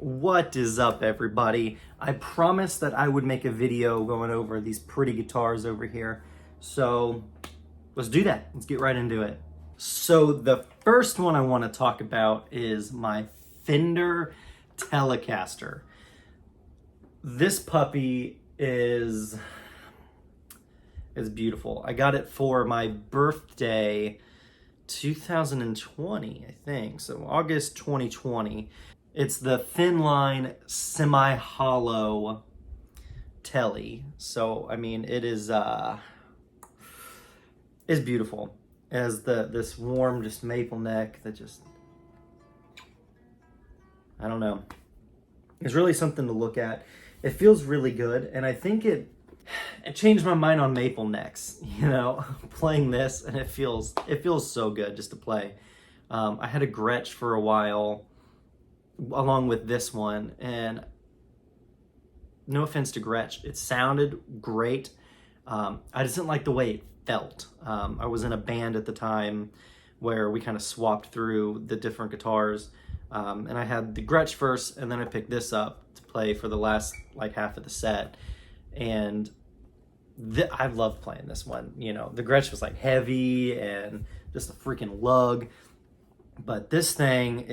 What is up, everybody? I promised that I would make a video going over these pretty guitars over here. So let's do that. Let's get right into it. So the first one I want to talk about is my Fender Telecaster. This puppy is beautiful. I got it for my birthday 2020, I think. So August 2020. It's the thin line semi-hollow telly. So I mean, it is beautiful. It has this warm just maple neck that just, I don't know. It's really something to look at. It feels really good, and I think it changed my mind on maple necks, you know, playing this, and it feels so good just to play. I had a Gretsch for a while along with this one, and no offense to Gretsch, it sounded great. I just didn't like the way it felt. I was in a band at the time where we kind of swapped through the different guitars, and I had the Gretsch first, and then I picked this up to play for the last like half of the set, and I loved playing this one. You know, the Gretsch was like heavy and just a freaking lug, but this thing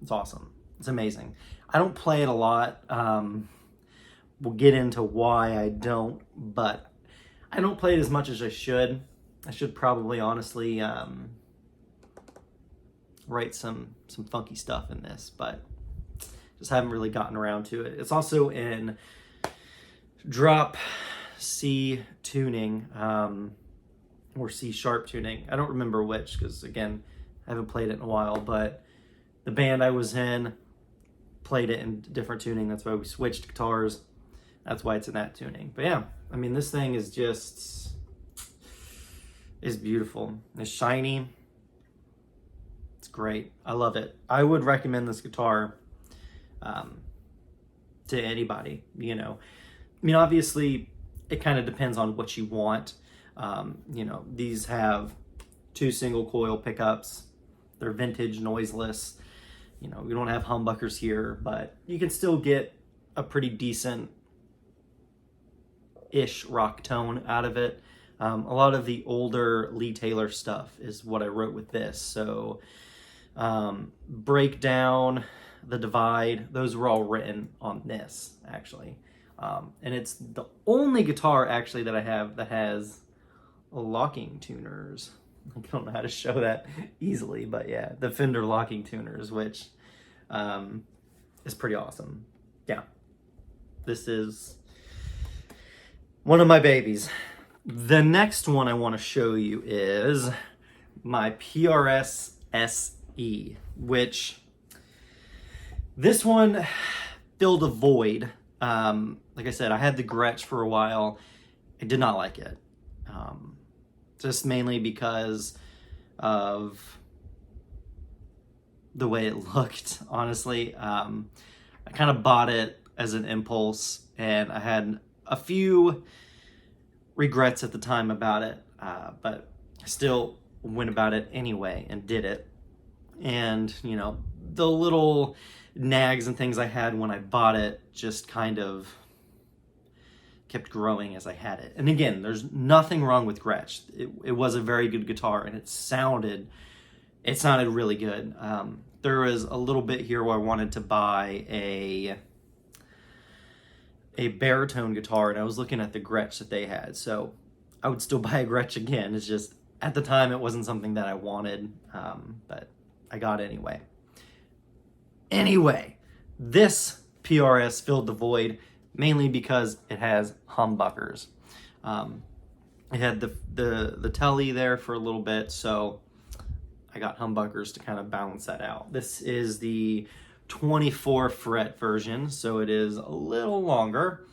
it's awesome. It's amazing. I don't play it a lot. We'll get into why I don't, but I don't play it as much as I should. I should probably honestly write some funky stuff in this, but just haven't really gotten around to it. It's also in drop C tuning, or C sharp tuning. I don't remember which, because again, I haven't played it in a while, but the band I was in played it in different tuning. That's why we switched guitars. That's why it's in that tuning. But yeah, I mean, this thing is beautiful. It's shiny. It's great. I love it. I would recommend this guitar to anybody, you know. I mean, obviously, it kind of depends on what you want. You know, these have 2 single coil pickups. They're vintage, noiseless. You know, we don't have humbuckers here, but you can still get a pretty decent-ish rock tone out of it. A lot of the older Lee Taylor stuff is what I wrote with this. So, Breakdown, The Divide, those were all written on this, actually. And it's the only guitar, actually, that I have that has locking tuners. I don't know how to show that easily, but yeah, the Fender locking tuners, which is pretty awesome. Yeah, this is one of my babies. The next one I want to show you is my PRS SE, which this one filled a void. Like I said, I had the Gretsch for a while. I did not like it. Just mainly because of the way it looked, honestly. I kind of bought it as an impulse, and I had a few regrets at the time about it, but I still went about it anyway and did it. And, you know, the little nags and things I had when I bought it just kind of kept growing as I had it. And again, there's nothing wrong with Gretsch. It was a very good guitar, and it sounded really good. There was a little bit here where I wanted to buy a baritone guitar, and I was looking at the Gretsch that they had. So I would still buy a Gretsch again. It's just, at the time, it wasn't something that I wanted, but I got it anyway. Anyway, this PRS filled the void, mainly because it has humbuckers. It had the telly there for a little bit, so I got humbuckers to kind of balance that out. This is the 24 fret version, so it is a little longer,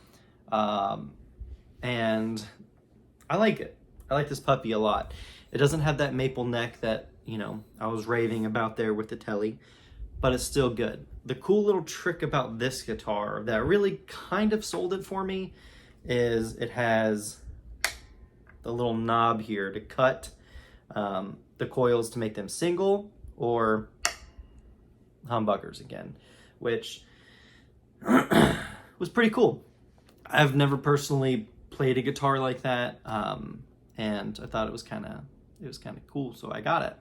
and I like it. I like this puppy a lot. It doesn't have that maple neck that, you know, I was raving about there with the telly, but it's still good. The cool little trick about this guitar that really kind of sold it for me is it has the little knob here to cut the coils to make them single or humbuckers again, which was pretty cool. I've never personally played a guitar like that, and I thought it was kind of cool, so I got it.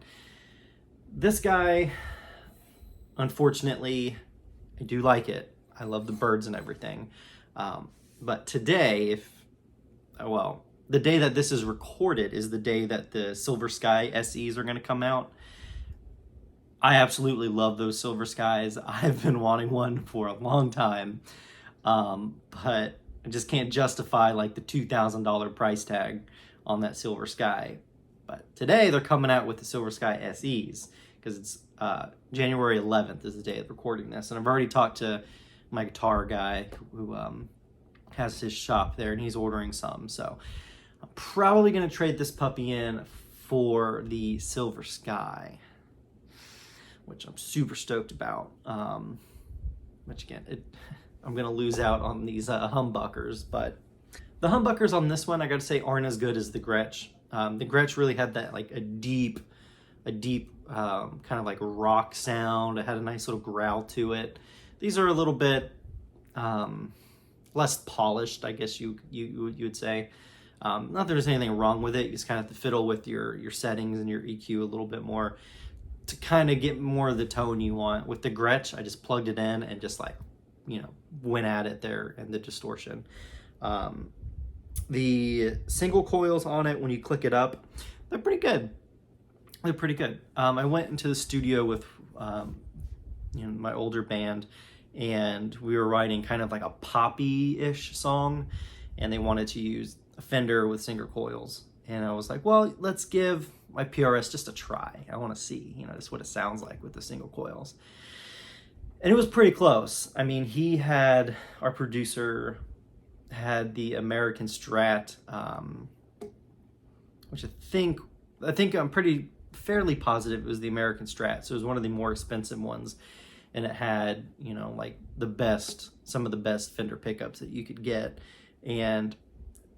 This guy, unfortunately, I do like it. I love the birds and everything, but today, the day that this is recorded is the day that the Silver Sky SEs are going to come out. I absolutely love those Silver Skies. I've been wanting one for a long time, but I just can't justify like the $2,000 price tag on that Silver Sky. But today they're coming out with the Silver Sky SEs because it's January 11th is the day of recording this, and I've already talked to my guitar guy who has his shop there, and he's ordering some. So I'm probably going to trade this puppy in for the Silver Sky, which I'm super stoked about. Which again, I'm going to lose out on these humbuckers, but the humbuckers on this one, I got to say, aren't as good as the Gretsch. The Gretsch really had that like a deep kind of like rock sound. It had a nice little growl to it. These are a little bit less polished, I guess you would say. Not that there's anything wrong with it. You just kind of have to fiddle with your settings and your EQ a little bit more to kind of get more of the tone you want. With the Gretsch, I just plugged it in and just like, went at it there and the distortion. The single coils on it, when you click it up, they're pretty good. They're pretty good. I went into the studio with my older band, and we were writing kind of like a poppy-ish song, and they wanted to use a Fender with single coils. And I was like, well, let's give my PRS just a try. I want to see, just what it sounds like with the single coils. And it was pretty close. I mean, our producer had the American Strat, which I think I'm fairly positive it was the American Strat. So it was one of the more expensive ones. And it had, like some of the best Fender pickups that you could get. And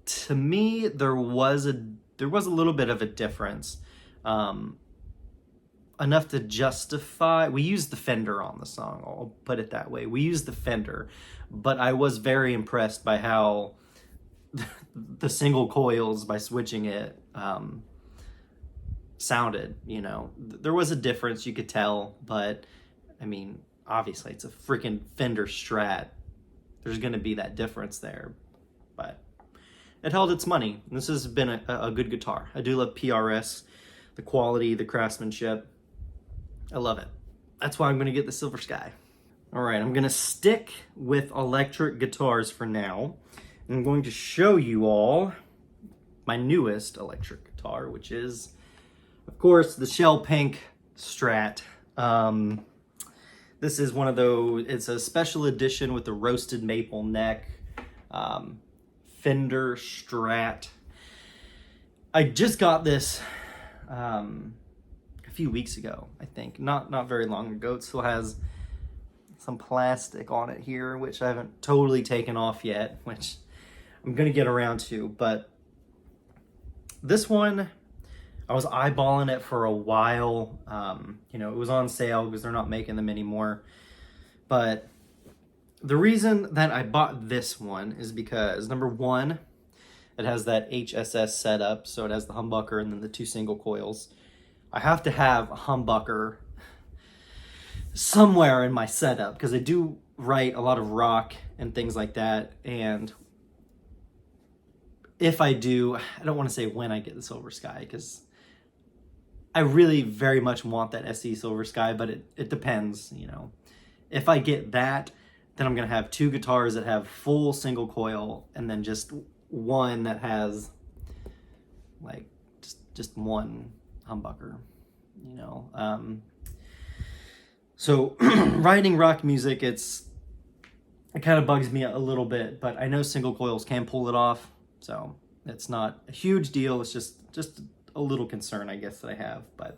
to me, there was a little bit of a difference. Enough to justify. We used the Fender on the song, I'll put it that way. We used the Fender, but I was very impressed by how the single coils, by switching it, sounded. There was a difference, you could tell, but I mean, obviously it's a freaking Fender Strat. There's going to be that difference there, but it held its money. This has been a good guitar. I do love PRS, the quality, the craftsmanship. I love it. That's why I'm going to get the Silver Sky. All right, I'm going to stick with electric guitars for now. I'm going to show you all my newest electric guitar, which is, of course, the Shell Pink Strat. This is one of those, it's a special edition with the roasted maple neck, Fender Strat. I just got this a few weeks ago, I think. Not very long ago. It still has some plastic on it here, which I haven't totally taken off yet, which I'm going to get around to. But this one, I was eyeballing it for a while. It was on sale because they're not making them anymore. But the reason that I bought this one is because, number one, it has that HSS setup. So it has the humbucker and then the two single coils. I have to have a humbucker somewhere in my setup because I do write a lot of rock and things like that. And if I do, I don't want to say when I get the Silver Sky because I really very much want that SE Silver Sky, but it depends, If I get that, then I'm going to have two guitars that have full single coil and then just one that has like just one humbucker, So writing rock music, it kind of bugs me a little bit, but I know single coils can pull it off. So it's not a huge deal. It's just a little concern, I guess, that I have. But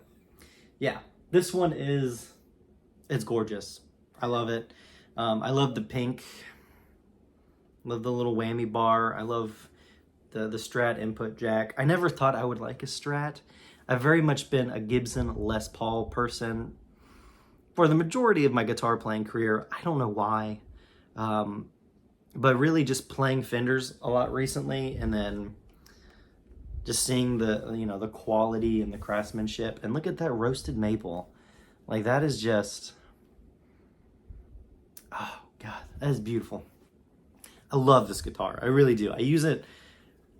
yeah, this one it's gorgeous. I love it. I love the pink. Love the little whammy bar. I love the Strat input jack. I never thought I would like a Strat. I've very much been a Gibson Les Paul person. for the majority of my guitar playing career. I don't know why, but really just playing Fenders a lot recently, and then just seeing the, you know, the quality and the craftsmanship. And look at that roasted maple. Like, that is just, oh God, that is beautiful. I love this guitar. I really do. I use it.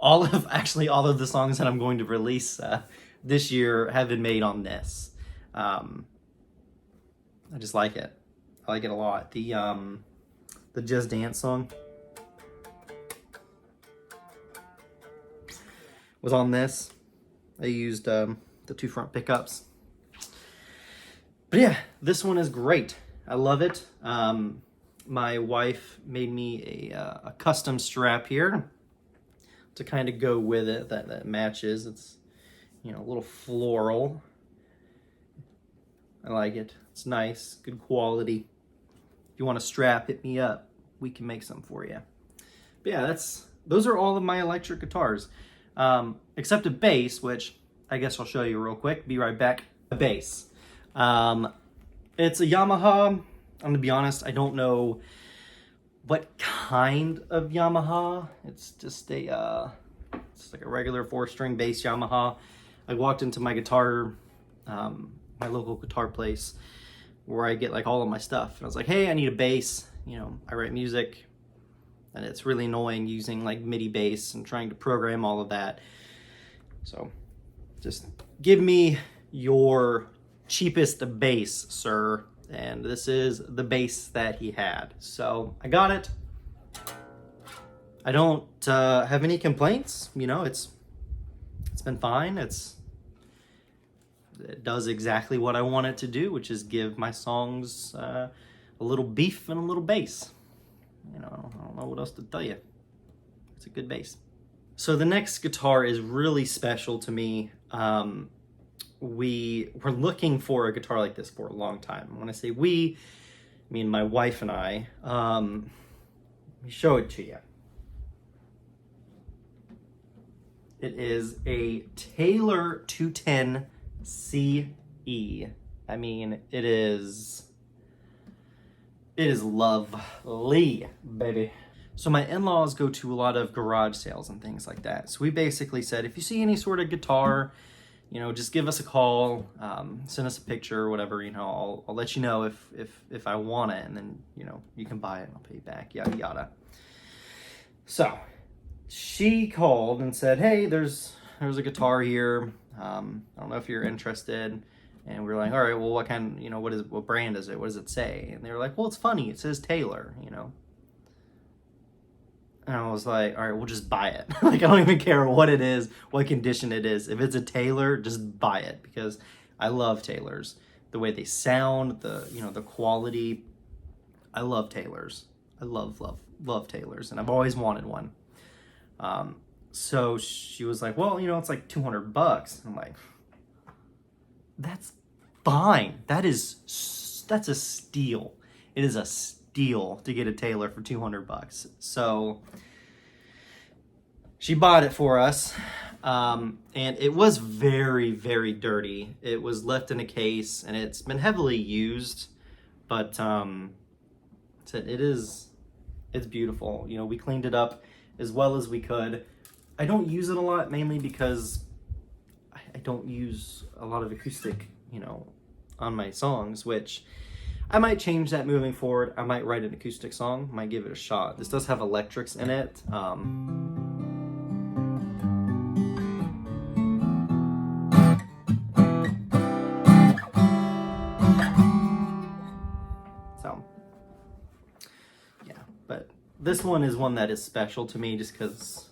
Actually, all of the songs that I'm going to release this year have been made on this. I just like it. I like it a lot. The Just Dance song was on this. I used the 2 front pickups. But yeah, this one is great. I love it. My wife made me a custom strap here to kind of go with it, that matches. It's, you know, a little floral. I like it. It's nice, good quality. If you want a strap, hit me up. We can make some for you. But yeah, those are all of my electric guitars. Except a bass, which I guess I'll show you real quick. Be right back. A bass. It's a Yamaha. I'm gonna be honest, I don't know what kind of Yamaha. It's just it's like a regular 4-string bass Yamaha. I walked into my guitar, my local guitar place where I get like all of my stuff. And I was like, hey, I need a bass. You know, I write music, and it's really annoying using like MIDI bass and trying to program all of that. So just give me your cheapest bass, sir. And this is the bass that he had. So I got it. I don't have any complaints. You know, it's been fine. It does exactly what I want it to do, which is give my songs a little beef and a little bass. You know, I don't know what else to tell you. It's a good bass. So the next guitar is really special to me. We were looking for a guitar like this for a long time. When I say we, I mean my wife and I. Let me show it to you. It is a Taylor 210 CE. I mean, it is lovely, baby. So my in-laws go to a lot of garage sales and things like that. So we basically said, if you see any sort of guitar, you know, just give us a call, send us a picture or whatever, you know, I'll let you know if I want it, and then, you know, you can buy it and I'll pay you back, yada, yada. So she called and said, hey, there's a guitar here. I don't know if you're interested. And we were like, all right, well, what kind, you know, what brand is it? What does it say? And they were like, well, it's funny. It says Taylor, you know. And I was like, all right, we'll just buy it. Like, I don't even care what it is, what condition it is. If it's a Taylor, just buy it, because I love Taylors. The way they sound, you know, the quality. I love Taylors. I love Taylors, and I've always wanted one. So she was like, well, you know, it's like $200. I'm like, that's fine. That's a steal. It is a steal to get a Taylor for $200. So she bought it for us, and it was very, very dirty. It was left in a case, and it's been heavily used, but it's beautiful. You know, we cleaned it up as well as we could. I don't use it a lot, mainly because I don't use a lot of acoustic, you know, on my songs, which I might change that moving forward. I might write an acoustic song, might give it a shot. This does have electrics in it. So, yeah, but this one is one that is special to me just because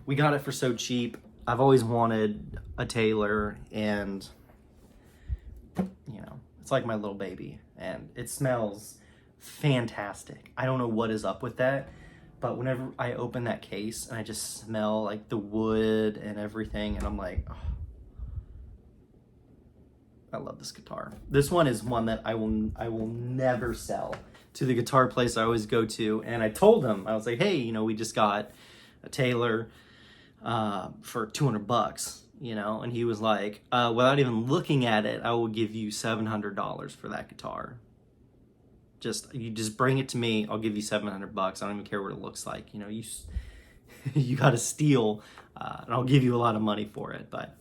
we got it for so cheap. I've always wanted a Taylor, and, you know, it's like my little baby, and it smells fantastic. I don't know what is up with that, but whenever I open that case and I just smell like the wood and everything, and I'm like, oh, I love this guitar. This one is one that I will never sell. To the guitar place I always go to, and I told him, I was like, hey, you know, we just got a Taylor for $200, you know, and he was like, without even looking at it, I will give you $700 for that guitar. you just bring it to me. I'll give you $700. I don't even care what it looks like. You know, you got to steal, and I'll give you a lot of money for it. But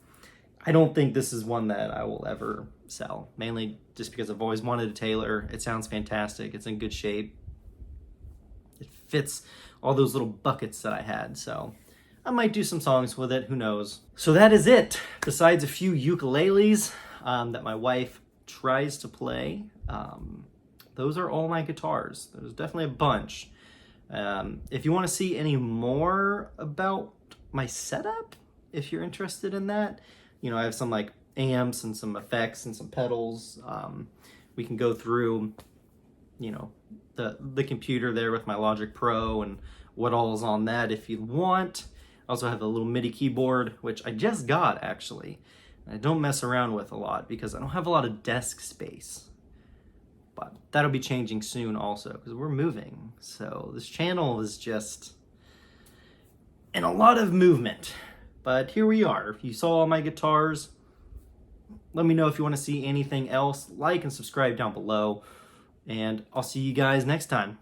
I don't think this is one that I will ever sell, mainly just because I've always wanted a Taylor. It sounds fantastic. It's in good shape. It fits all those little buckets that I had, so I might do some songs with it, who knows. So that is it. Besides a few ukuleles that my wife tries to play, those are all my guitars. There's definitely a bunch. If you want to see any more about my setup, if you're interested in that, you know, I have some like amps and some effects and some pedals. We can go through, you know, the computer there with my Logic Pro and what all is on that if you want. I also have a little MIDI keyboard, which I just got actually. I don't mess around with a lot because I don't have a lot of desk space. But that'll be changing soon also because we're moving. So this channel is just in a lot of movement. But here we are. If you saw all my guitars, let me know if you want to see anything else. Like and subscribe down below. And I'll see you guys next time.